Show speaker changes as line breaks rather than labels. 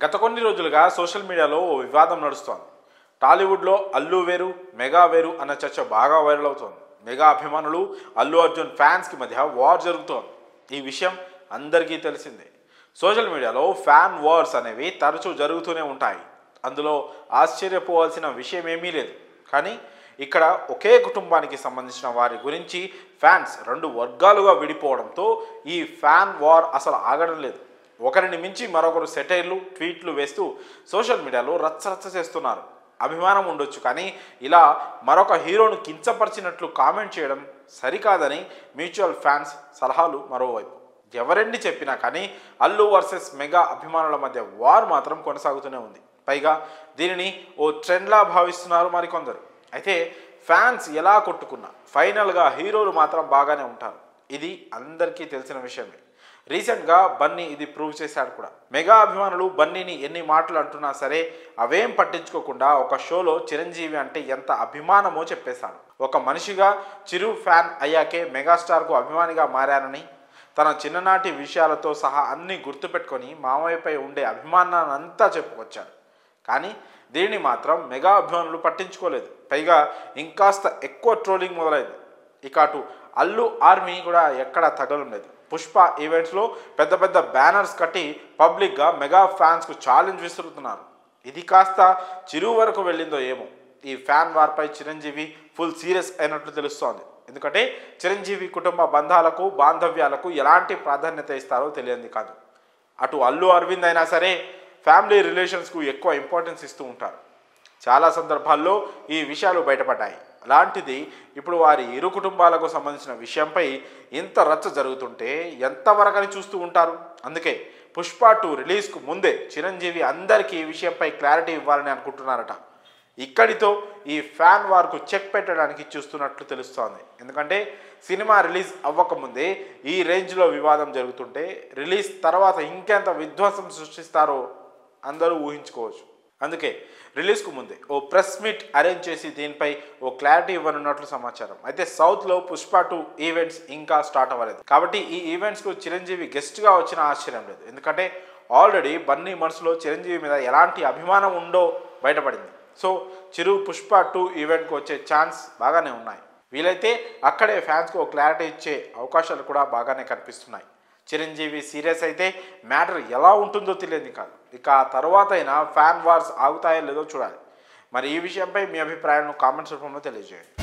గత కొన్ని రోజులుగా సోషల్ మీడియాలో ఓ వివాదం నడుస్తోంది. టాలీవుడ్లో అల్లు వేరు, మెగా వేరు అన్న చర్చ బాగా వైరల్ అవుతోంది. మెగా అభిమానులు, అల్లు అర్జున్ ఫ్యాన్స్కి మధ్య వార్ జరుగుతోంది. ఈ విషయం అందరికీ తెలిసిందే. సోషల్ మీడియాలో ఫ్యాన్ వార్స్ అనేవి తరచూ జరుగుతూనే ఉంటాయి. అందులో ఆశ్చర్యపోవాల్సిన విషయం ఏమీ లేదు. కానీ ఇక్కడ ఒకే కుటుంబానికి సంబంధించిన వారి గురించి ఫ్యాన్స్ రెండు వర్గాలుగా విడిపోవడంతో ఈ ఫ్యాన్ వార్ అసలు ఆగడం లేదు. ఒకరిని మించి మరొకరు సెటైర్లు, ట్వీట్లు వేస్తూ సోషల్ మీడియాలో రచ్చరచ్చ చేస్తున్నారు. అభిమానం ఉండొచ్చు, కానీ ఇలా మరొక హీరోను కించపరిచినట్లు కామెంట్ చేయడం సరికాదని మ్యూచువల్ ఫ్యాన్స్ సలహాలు. మరోవైపు ఎవరెన్ని చెప్పినా కానీ అల్లు వర్సెస్ మెగా అభిమానుల మధ్య వార్ మాత్రం కొనసాగుతూనే ఉంది. పైగా దీనిని ఓ ట్రెండ్లా భావిస్తున్నారు మరికొందరు. అయితే ఫ్యాన్స్ ఎలా కొట్టుకున్నా ఫైనల్గా హీరోలు మాత్రం బాగానే ఉంటారు. ఇది అందరికీ తెలిసిన విషయమే. రీసెంట్గా బన్నీ ఇది ప్రూవ్ చేశాడు కూడా. మెగా అభిమానులు బన్నీని ఎన్ని మాటలు అంటున్నా సరే అవేం పట్టించుకోకుండా ఒక షోలో చిరంజీవి అంటే ఎంత అభిమానమో చెప్పేశాడు. ఒక మనిషిగా చిరు ఫ్యాన్ అయ్యాకే మెగాస్టార్కు అభిమానిగా మారానని, తన చిన్ననాటి విషయాలతో సహా అన్నీ గుర్తుపెట్టుకొని మామయ్యపై ఉండే అభిమానాన్నంతా చెప్పుకొచ్చాడు. కానీ దీన్ని మాత్రం మెగా అభిమానులు పట్టించుకోలేదు. పైగా ఇంకాస్త ఎక్కువ ట్రోలింగ్ మొదలైంది. ఇక అటు అల్లు ఆర్మీ కూడా ఎక్కడా తగ్గడం లేదు. పుష్ప ఈవెంట్స్లో పెద్ద పెద్ద బ్యానర్స్ కట్టి పబ్లిక్గా మెగా ఫ్యాన్స్కు ఛాలెంజ్ విసురుతున్నారు. ఇది కాస్త చిరు వరకు వెళ్ళిందో ఏమో. ఈ ఫ్యాన్ వార్పై చిరంజీవి ఫుల్ సీరియస్ అయినట్లు తెలుస్తోంది. ఎందుకంటే చిరంజీవి కుటుంబ బంధాలకు, బాంధవ్యాలకు ఎలాంటి ప్రాధాన్యత ఇస్తారో తెలియంది కాదు. అటు అల్లు అరవింద్ అయినా సరే ఫ్యామిలీ రిలేషన్స్కు ఎక్కువ ఇంపార్టెన్స్ ఇస్తూ ఉంటారు. చాలా సందర్భాల్లో ఈ విషయాలు బయటపడ్డాయి. అలాంటిది ఇప్పుడు వారి ఇరు కుటుంబాలకు సంబంధించిన విషయంపై ఇంత రచ్చ జరుగుతుంటే ఎంతవరకని చూస్తూ ఉంటారు. అందుకే పుష్ప 2 రిలీజ్కు ముందే చిరంజీవి అందరికీ ఈ విషయంపై క్లారిటీ ఇవ్వాలని అనుకుంటున్నారట. ఇక్కడితో ఈ ఫ్యాన్ వార్కు చెక్ పెట్టడానికి చూస్తున్నట్లు తెలుస్తోంది. ఎందుకంటే సినిమా రిలీజ్ అవ్వకముందే ఈ రేంజ్లో వివాదం జరుగుతుంటే రిలీజ్ తర్వాత ఇంకెంత విధ్వంసం సృష్టిస్తారో అందరూ ఊహించుకోవచ్చు. అందుకే రిలీజ్కు ముందే ఓ ప్రెస్ మీట్ అరేంజ్ చేసి దీనిపై ఓ క్లారిటీ ఇవ్వనున్నట్లు సమాచారం. అయితే సౌత్లో పుష్ప 2 ఈవెంట్స్ ఇంకా స్టార్ట్ అవ్వలేదు. కాబట్టి ఈ ఈవెంట్స్కు చిరంజీవి గెస్ట్గా వచ్చిన ఆశ్చర్యం లేదు. ఎందుకంటే ఆల్రెడీ బన్నీ మనసులో చిరంజీవి మీద ఎలాంటి అభిమానం ఉందో బయటపడింది. సో చిరు పుష్ప 2 ఈవెంట్కి వచ్చే ఛాన్స్ బాగానే ఉన్నాయి. వీలైతే అక్కడే ఫ్యాన్స్కి ఓ క్లారిటీ ఇచ్చే అవకాశాలు కూడా బాగానే కనిపిస్తున్నాయి. చిరంజీవి సీరియస్ అయితే మ్యాటర్ ఎలా ఉంటుందో తెలియదు కాదు. ఇక ఆ తర్వాత అయినా ఫ్యాన్ వార్స్ ఆగుతాయో లేదో చూడాలి. మరి ఈ విషయంపై మీ అభిప్రాయాలను కామెంట్స్ రూపంలో తెలియజేయండి.